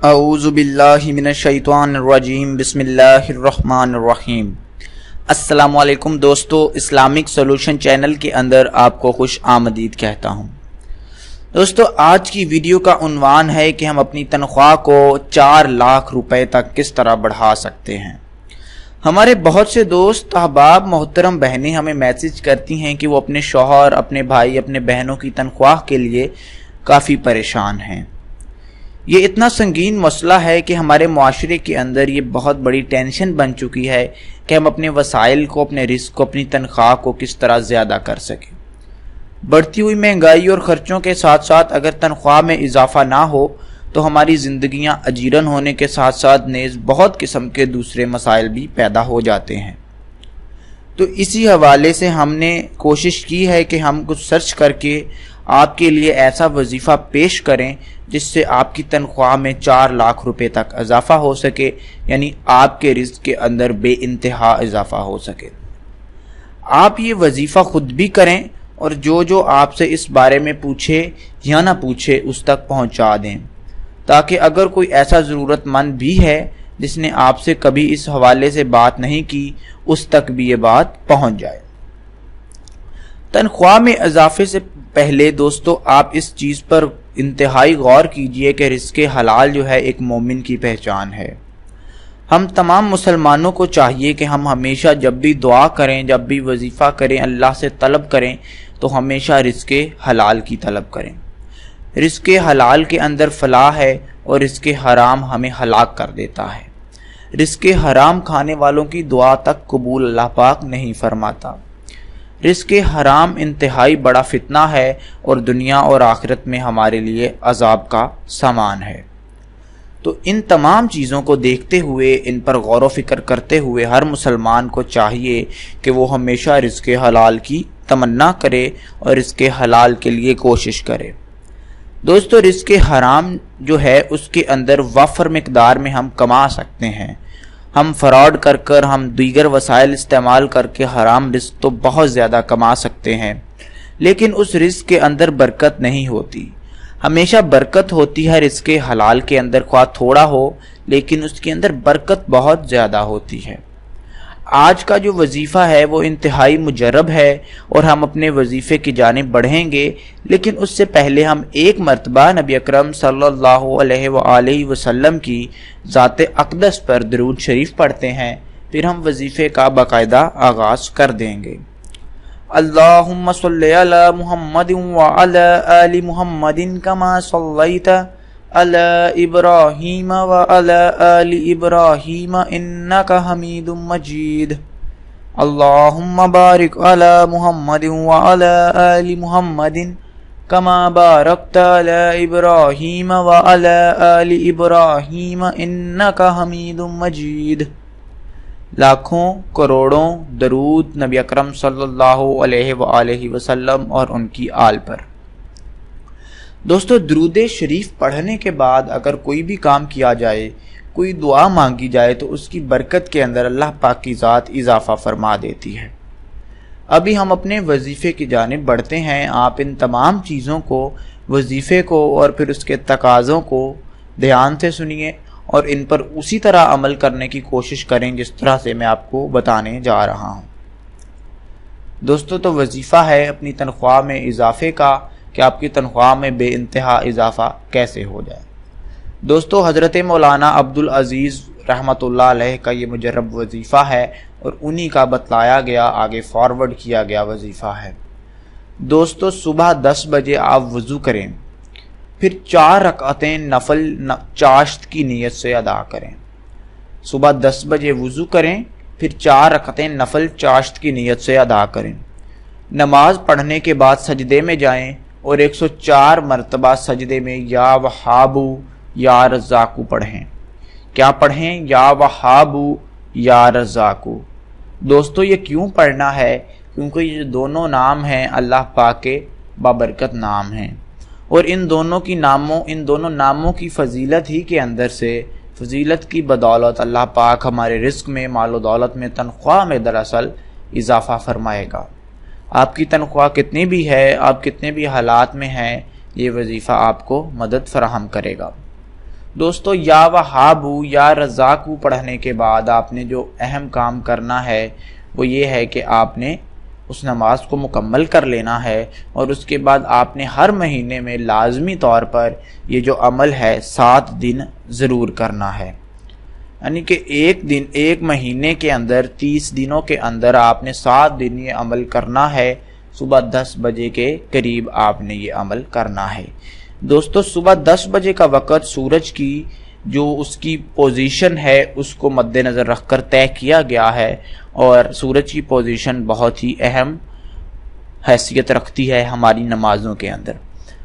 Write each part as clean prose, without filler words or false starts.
اعوذ باللہ من الشیطان الرجیم بسم اللہ الرحمن الرحیم۔ السلام علیکم دوستو، اسلامک سولوشن چینل کے اندر آپ کو خوش آمدید کہتا ہوں۔ دوستو، آج کی ویڈیو کا عنوان ہے کہ ہم اپنی تنخواہ کو 4 لاکھ روپے تک کس طرح بڑھا سکتے ہیں۔ ہمارے بہت سے دوست احباب محترم بہنیں ہمیں میسج کرتی ہیں کہ وہ اپنے شوہر، اپنے بھائی، اپنے بہنوں کی تنخواہ کے لیے کافی پریشان ہیں۔ یہ اتنا سنگین مسئلہ ہے کہ ہمارے معاشرے کے اندر یہ بہت بڑی ٹینشن بن چکی ہے کہ ہم اپنے وسائل کو، اپنے رزق کو، اپنی تنخواہ کو کس طرح زیادہ کر سکیں۔ بڑھتی ہوئی مہنگائی اور خرچوں کے ساتھ ساتھ اگر تنخواہ میں اضافہ نہ ہو تو ہماری زندگیاں اجیرن ہونے کے ساتھ ساتھ نیز بہت قسم کے دوسرے مسائل بھی پیدا ہو جاتے ہیں۔ تو اسی حوالے سے ہم نے کوشش کی ہے کہ ہم کچھ سرچ کر کے آپ کے لیے ایسا وظیفہ پیش کریں جس سے آپ کی تنخواہ میں 4 لاکھ روپے تک اضافہ ہو سکے، یعنی آپ کے رزق کے اندر بے انتہا اضافہ ہو سکے۔ آپ یہ وظیفہ خود بھی کریں اور جو آپ سے اس بارے میں پوچھے یا نہ پوچھے اس تک پہنچا دیں، تاکہ اگر کوئی ایسا ضرورت مند بھی ہے جس نے آپ سے کبھی اس حوالے سے بات نہیں کی، اس تک بھی یہ بات پہنچ جائے۔ تنخواہ میں اضافے سے پہلے دوستو، آپ اس چیز پر انتہائی غور کیجئے کہ رزق حلال جو ہے ایک مومن کی پہچان ہے۔ ہم تمام مسلمانوں کو چاہیے کہ ہم ہمیشہ جب بھی دعا کریں، جب بھی وظیفہ کریں، اللہ سے طلب کریں تو ہمیشہ رزق حلال کی طلب کریں۔ رزق حلال کے اندر فلاح ہے اور رزق حرام ہمیں ہلاک کر دیتا ہے۔ رزق حرام کھانے والوں کی دعا تک قبول اللہ پاک نہیں فرماتا۔ رزق حرام انتہائی بڑا فتنہ ہے اور دنیا اور آخرت میں ہمارے لیے عذاب کا سامان ہے۔ تو ان تمام چیزوں کو دیکھتے ہوئے، ان پر غور و فکر کرتے ہوئے ہر مسلمان کو چاہیے کہ وہ ہمیشہ رزق حلال کی تمنا کرے اور رزق حلال کے لیے کوشش کرے۔ دوستو، رزق حرام جو ہے اس کے اندر وافر مقدار میں ہم کما سکتے ہیں۔ ہم فراڈ کر ہم دیگر وسائل استعمال کر کے حرام رزق تو بہت زیادہ کما سکتے ہیں، لیکن اس رزق کے اندر برکت نہیں ہوتی۔ ہمیشہ برکت ہوتی ہے رزق حلال کے اندر، خواہ تھوڑا ہو لیکن اس کے اندر برکت بہت زیادہ ہوتی ہے۔ آج کا جو وظیفہ ہے وہ انتہائی مجرب ہے اور ہم اپنے وظیفے کی جانب بڑھیں گے، لیکن اس سے پہلے ہم ایک مرتبہ نبی اکرم صلی اللہ علیہ وآلہ وسلم کی ذات اقدس پر درود شریف پڑھتے ہیں، پھر ہم وظیفے کا باقاعدہ آغاز کر دیں گے۔ اللہم صلی علی محمد وعلی آل محمد کما صلیت علی ابراہیم وعلی آل ابراہیم انک حمید مجید۔ اللہم بارک علی محمد وعلی آل محمد کما بارکت علی ابراہیم وعلی آل ابراہیم انک حمید مجید۔ لاکھوں کروڑوں درود نبی اکرم صلی اللہ علیہ وآلہ وسلم اور ان کی آل پر۔ دوستو، درود شریف پڑھنے کے بعد اگر کوئی بھی کام کیا جائے، کوئی دعا مانگی جائے تو اس کی برکت کے اندر اللہ پاک کی ذات اضافہ فرما دیتی ہے۔ ابھی ہم اپنے وظیفے کی جانب بڑھتے ہیں۔ آپ ان تمام چیزوں کو، وظیفے کو اور پھر اس کے تقاضوں کو دھیان سے سنیے اور ان پر اسی طرح عمل کرنے کی کوشش کریں جس طرح سے میں آپ کو بتانے جا رہا ہوں۔ دوستو، تو وظیفہ ہے اپنی تنخواہ میں اضافے کا کہ آپ کی تنخواہ میں بے انتہا اضافہ کیسے ہو جائے۔ دوستو، حضرت مولانا عبدالعزیز رحمۃ اللہ علیہ کا یہ مجرب وظیفہ ہے اور انہی کا بتلایا گیا، آگے فارورڈ کیا گیا وظیفہ ہے۔ دوستو، صبح 10 بجے آپ وضو کریں، پھر 4 رکعتیں نفل چاشت کی نیت سے ادا کریں۔ صبح 10 بجے وضو کریں، پھر 4 رکعتیں نفل چاشت کی نیت سے ادا کریں۔ نماز پڑھنے کے بعد سجدے میں جائیں اور 104 مرتبہ سجدے میں یا وہابو یا رزاقو پڑھیں۔ کیا پڑھیں؟ یا وہابو یا رزاقو۔ دوستو، یہ کیوں پڑھنا ہے؟ کیونکہ یہ دونوں نام ہیں اللہ پاک کے بابرکت نام ہیں، اور ان دونوں ناموں کی فضیلت ہی کے اندر سے، فضیلت کی بدولت اللہ پاک ہمارے رزق میں، مال و دولت میں، تنخواہ میں دراصل اضافہ فرمائے گا۔ آپ کی تنخواہ کتنی بھی ہے، آپ کتنے بھی حالات میں ہیں، یہ وظیفہ آپ کو مدد فراہم کرے گا۔ دوستو یا وہابو یا رزاقو پڑھنے کے بعد آپ نے جو اہم کام کرنا ہے وہ یہ ہے کہ آپ نے اس نماز کو مکمل کر لینا ہے، اور اس کے بعد آپ نے ہر مہینے میں لازمی طور پر یہ جو عمل ہے 7 دن ضرور کرنا ہے، یعنی کہ ایک مہینے کے اندر 30 دنوں کے اندر آپ نے 7 دن یہ عمل کرنا ہے۔ صبح 10 بجے کے قریب آپ نے یہ عمل کرنا ہے۔ دوستو صبح 10 بجے کا وقت سورج کی جو اس کی پوزیشن ہے اس کو مد نظر رکھ کر طے کیا گیا ہے، اور سورج کی پوزیشن بہت ہی اہم حیثیت رکھتی ہے ہماری نمازوں کے اندر۔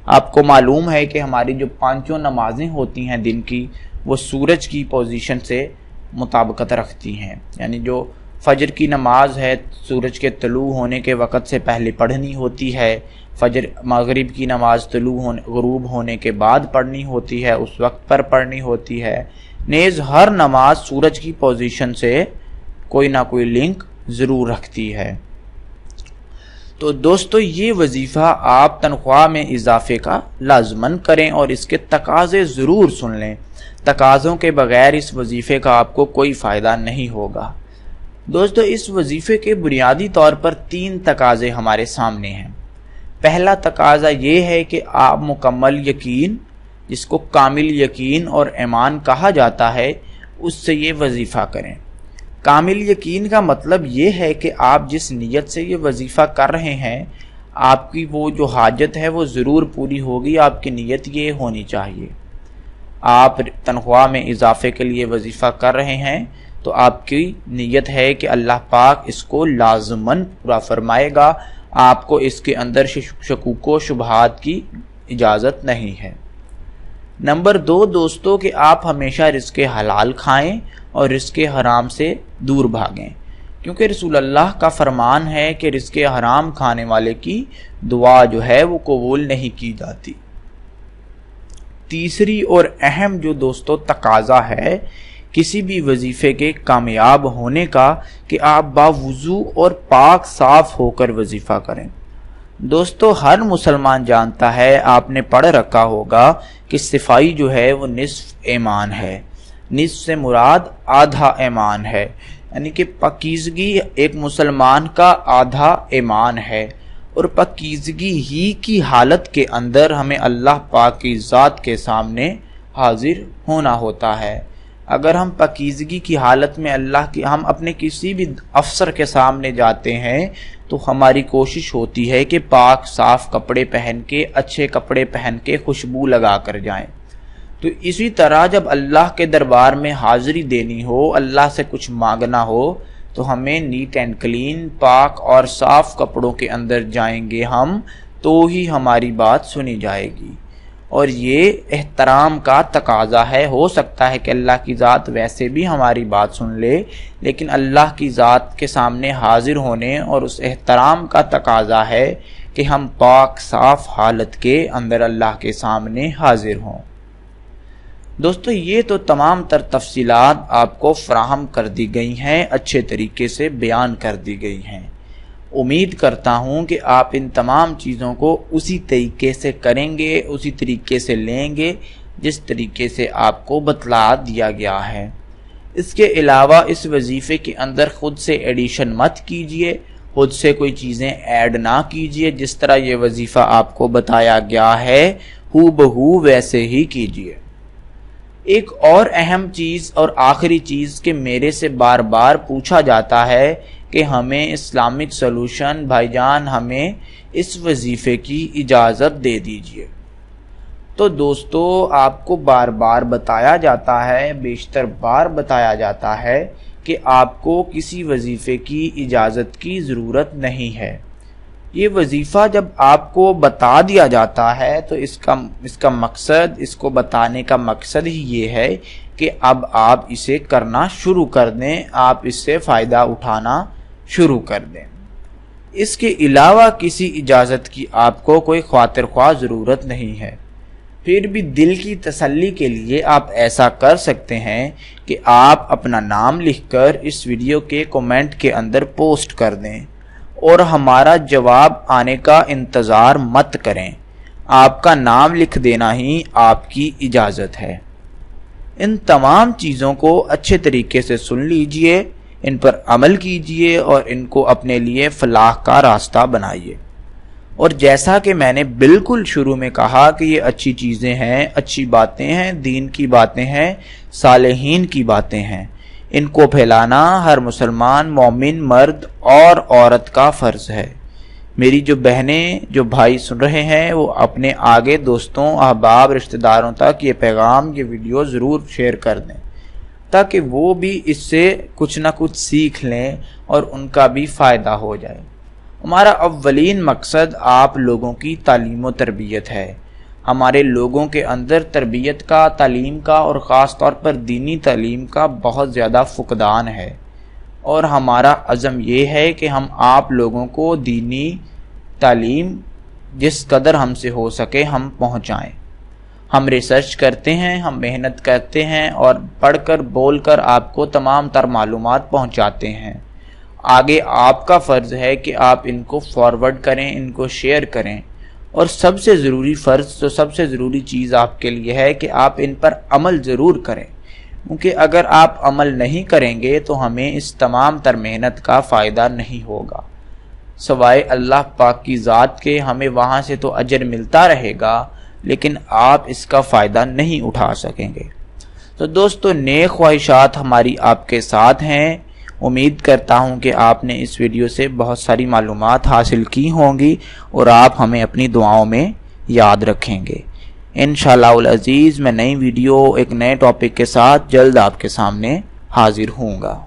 آپ کو معلوم ہے کہ ہماری جو 5 نمازیں ہوتی ہیں دن کی، وہ سورج کی پوزیشن سے مطابقت رکھتی ہیں، یعنی جو فجر کی نماز ہے سورج کے طلوع ہونے کے وقت سے پہلے پڑھنی ہوتی ہے، مغرب کی نماز غروب ہونے کے بعد پڑھنی ہوتی ہے، اس وقت پر پڑھنی ہوتی ہے، نیز ہر نماز سورج کی پوزیشن سے کوئی نہ کوئی لنک ضرور رکھتی ہے۔ تو دوستو یہ وظیفہ آپ تنخواہ میں اضافے کا لازماً کریں اور اس کے تقاضے ضرور سن لیں، تقاضوں کے بغیر اس وظیفے کا آپ کو کوئی فائدہ نہیں ہوگا۔ دوستو اس وظیفے کے بنیادی طور پر 3 تقاضے ہمارے سامنے ہیں۔ پہلا تقاضا یہ ہے کہ آپ مکمل یقین، جس کو کامل یقین اور ایمان کہا جاتا ہے، اس سے یہ وظیفہ کریں۔ کامل یقین کا مطلب یہ ہے کہ آپ جس نیت سے یہ وظیفہ کر رہے ہیں، آپ کی وہ جو حاجت ہے وہ ضرور پوری ہوگی، آپ کی نیت یہ ہونی چاہیے۔ آپ تنخواہ میں اضافے کے لیے وظیفہ کر رہے ہیں تو آپ کی نیت ہے کہ اللہ پاک اس کو لازماً پورا فرمائے گا، آپ کو اس کے اندر شکوک و شبہات کی اجازت نہیں ہے۔ نمبر 2 دوستو کہ آپ ہمیشہ رزق حلال کھائیں اور رزق حرام سے دور بھاگیں، کیونکہ رسول اللہ کا فرمان ہے کہ رزق حرام کھانے والے کی دعا جو ہے وہ قبول نہیں کی جاتی۔ تیسری اور اہم جو دوستو تقاضا ہے کسی بھی وظیفے کے کامیاب ہونے کا کہ آپ باوضو اور پاک صاف ہو کر وظیفہ کریں۔ دوستو ہر مسلمان جانتا ہے، آپ نے پڑھ رکھا ہوگا کہ صفائی جو ہے وہ نصف ایمان ہے، نصف سے مراد آدھا ایمان ہے، یعنی کہ پاکیزگی ایک مسلمان کا آدھا ایمان ہے، اور پاکیزگی ہی کی حالت کے اندر ہمیں اللہ پاک کی ذات کے سامنے حاضر ہونا ہوتا ہے۔ اگر ہم پاکیزگی کی حالت میں ہم اپنے کسی بھی افسر کے سامنے جاتے ہیں تو ہماری کوشش ہوتی ہے کہ پاک صاف کپڑے پہن کے، اچھے کپڑے پہن کے، خوشبو لگا کر جائیں۔ تو اسی طرح جب اللہ کے دربار میں حاضری دینی ہو، اللہ سے کچھ مانگنا ہو، تو ہمیں نیٹ اینڈ کلین، پاک اور صاف کپڑوں کے اندر جائیں گے ہم، تو ہی ہماری بات سنی جائے گی، اور یہ احترام کا تقاضا ہے۔ ہو سکتا ہے کہ اللہ کی ذات ویسے بھی ہماری بات سن لے، لیکن اللہ کی ذات کے سامنے حاضر ہونے اور اس احترام کا تقاضا ہے کہ ہم پاک صاف حالت کے اندر اللہ کے سامنے حاضر ہوں۔ دوستو یہ تو تمام تر تفصیلات آپ کو فراہم کر دی گئی ہیں، اچھے طریقے سے بیان کر دی گئی ہیں۔ امید کرتا ہوں کہ آپ ان تمام چیزوں کو اسی طریقے سے کریں گے، اسی طریقے سے لیں گے جس طریقے سے آپ کو بتلا دیا گیا ہے۔ اس کے علاوہ اس وظیفے کے اندر خود سے ایڈیشن مت کیجئے، خود سے کوئی چیزیں ایڈ نہ کیجئے، جس طرح یہ وظیفہ آپ کو بتایا گیا ہے ہو بہو ویسے ہی کیجئے۔ ایک اور اہم چیز اور آخری چیز کہ میرے سے بار بار پوچھا جاتا ہے کہ ہمیں اسلامک سولوشن بھائی جان ہمیں اس وظیفے کی اجازت دے دیجئے۔ تو دوستو آپ کو بار بار بتایا جاتا ہے، بیشتر بار بتایا جاتا ہے کہ آپ کو کسی وظیفے کی اجازت کی ضرورت نہیں ہے۔ یہ وظیفہ جب آپ کو بتا دیا جاتا ہے تو اس کا مقصد، اس کو بتانے کا مقصد ہی یہ ہے کہ اب آپ اسے کرنا شروع کر دیں، آپ اس سے فائدہ اٹھانا شروع کر دیں۔ اس کے علاوہ کسی اجازت کی آپ کو کوئی خاطر خواہ ضرورت نہیں ہے۔ پھر بھی دل کی تسلی کے لیے آپ ایسا کر سکتے ہیں کہ آپ اپنا نام لکھ کر اس ویڈیو کے کومنٹ کے اندر پوسٹ کر دیں اور ہمارا جواب آنے کا انتظار مت کریں۔ آپ کا نام لکھ دینا ہی آپ کی اجازت ہے۔ ان تمام چیزوں کو اچھے طریقے سے سن لیجئے، ان پر عمل کیجئے اور ان کو اپنے لیے فلاح کا راستہ بنائیے۔ اور جیسا کہ میں نے بالکل شروع میں کہا کہ یہ اچھی چیزیں ہیں، اچھی باتیں ہیں، دین کی باتیں ہیں، صالحین کی باتیں ہیں، ان کو پھیلانا ہر مسلمان مومن مرد اور عورت کا فرض ہے۔ میری جو بہنیں جو بھائی سن رہے ہیں وہ اپنے آگے دوستوں احباب رشتہ داروں تک یہ پیغام یہ ویڈیو ضرور شیئر کر دیں تاکہ وہ بھی اس سے کچھ نہ کچھ سیکھ لیں اور ان کا بھی فائدہ ہو جائے۔ ہمارا اولین مقصد آپ لوگوں کی تعلیم و تربیت ہے۔ ہمارے لوگوں کے اندر تربیت کا، تعلیم کا اور خاص طور پر دینی تعلیم کا بہت زیادہ فقدان ہے، اور ہمارا عزم یہ ہے کہ ہم آپ لوگوں کو دینی تعلیم جس قدر ہم سے ہو سکے ہم پہنچائیں۔ ہم ریسرچ کرتے ہیں، ہم محنت کرتے ہیں اور پڑھ کر بول کر آپ کو تمام تر معلومات پہنچاتے ہیں۔ آگے آپ کا فرض ہے کہ آپ ان کو فارورڈ کریں، ان کو شیئر کریں، اور سب سے ضروری فرض تو سب سے ضروری چیز آپ کے لیے ہے کہ آپ ان پر عمل ضرور کریں، کیونکہ اگر آپ عمل نہیں کریں گے تو ہمیں اس تمام تر محنت کا فائدہ نہیں ہوگا۔ سوائے اللہ پاک کی ذات کے ہمیں وہاں سے تو اجر ملتا رہے گا، لیکن آپ اس کا فائدہ نہیں اٹھا سکیں گے۔ تو دوستو، نیک خواہشات ہماری آپ کے ساتھ ہیں۔ امید کرتا ہوں کہ آپ نے اس ویڈیو سے بہت ساری معلومات حاصل کی ہوں گی اور آپ ہمیں اپنی دعاؤں میں یاد رکھیں گے۔ انشاءاللہ العزیز میں نئی ویڈیو ایک نئے ٹاپک کے ساتھ جلد آپ کے سامنے حاضر ہوں گا۔